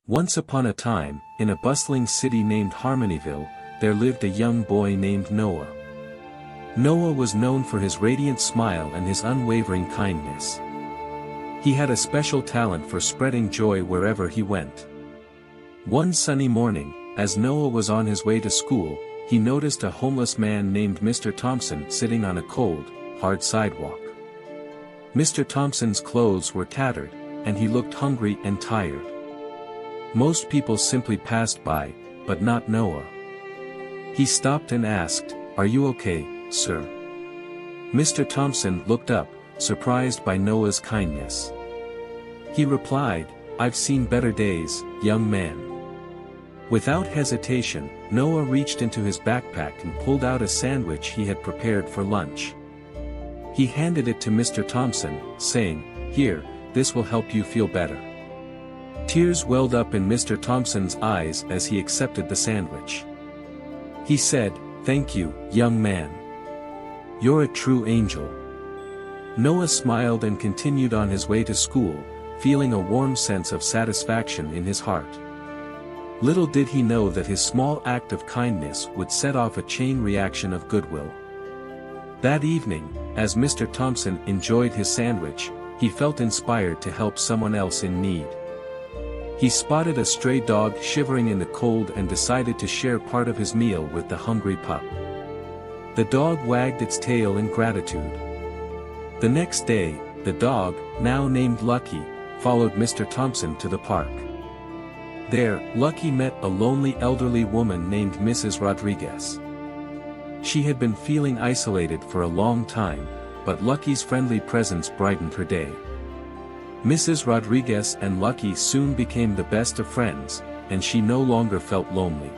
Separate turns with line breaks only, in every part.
Once upon a time, in a bustling city named Harmonyville, there lived a young boy named Noah. Noah was known for his radiant smile and his unwavering kindness. He had a special talent for spreading joy wherever he went. One sunny morning, as Noah was on his way to school, he noticed a homeless man named Mr. Thompson sitting on a cold, hard sidewalk. Mr. Thompson's clothes were tattered, and he looked hungry and tired. Most people simply passed by, but not Noah. He stopped and asked, "Are you okay, sir?" Mr. Thompson looked up, surprised by Noah's kindness. He replied, "I've seen better days, young man." Without hesitation, Noah reached into his backpack and pulled out a sandwich he had prepared for lunch. He handed it to Mr. Thompson, saying, "Here, this will help you feel better." Tears welled up in Mr. Thompson's eyes as he accepted the sandwich. He said, "Thank you, young man. You're a true angel." Noah smiled and continued on his way to school, feeling a warm sense of satisfaction in his heart. Little did he know that his small act of kindness would set off a chain reaction of goodwill. That evening, as Mr. Thompson enjoyed his sandwich, he felt inspired to help someone else in need. He spotted a stray dog shivering in the cold and decided to share part of his meal with the hungry pup. The dog wagged its tail in gratitude. The next day, the dog, now named Lucky, followed Mr. Thompson to the park. There, Lucky met a lonely elderly woman named Mrs. Rodriguez. She had been feeling isolated for a long time, but Lucky's friendly presence brightened her day. Mrs. Rodriguez and Lucky soon became the best of friends, and she no longer felt lonely.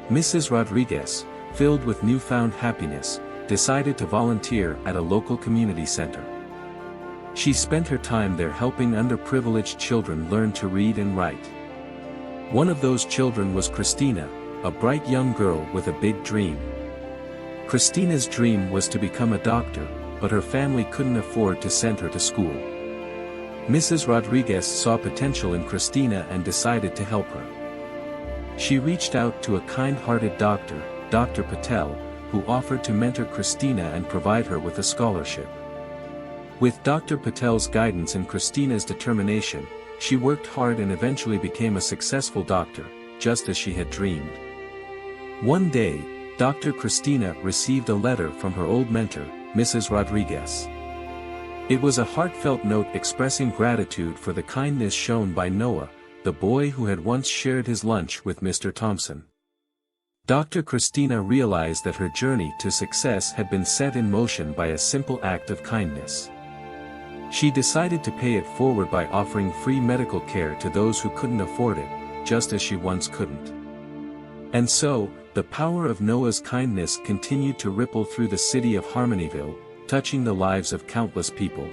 Mrs. Rodriguez, filled with newfound happiness, decided to volunteer at a local community center. She spent her time there helping underprivileged children learn to read and write. One of those children was Christina, a bright young girl with a big dream. Christina's dream was to become a doctor, but her family couldn't afford to send her to school. Mrs. Rodriguez saw potential in Christina and decided to help her. She reached out to a kind-hearted doctor, Dr. Patel, who offered to mentor Christina and provide her with a scholarship. With Dr. Patel's guidance and Christina's determination, she worked hard and eventually became a successful doctor, just as she had dreamed. One day, Dr. Christina received a letter from her old mentor, Mrs. Rodriguez. It was a heartfelt note expressing gratitude for the kindness shown by Noah, the boy who had once shared his lunch with Mr. Thompson. Dr. Christina realized that her journey to success had been set in motion by a simple act of kindness. She decided to pay it forward by offering free medical care to those who couldn't afford it, just as she once couldn't. And so, the power of Noah's kindness continued to ripple through the city of Harmonyville, touching the lives of countless people.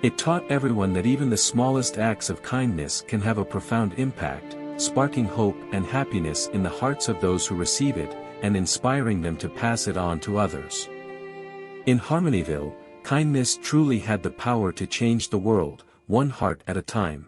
It taught everyone that even the smallest acts of kindness can have a profound impact, sparking hope and happiness in the hearts of those who receive it, and inspiring them to pass it on to others. In Harmonyville, kindness truly had the power to change the world, one heart at a time.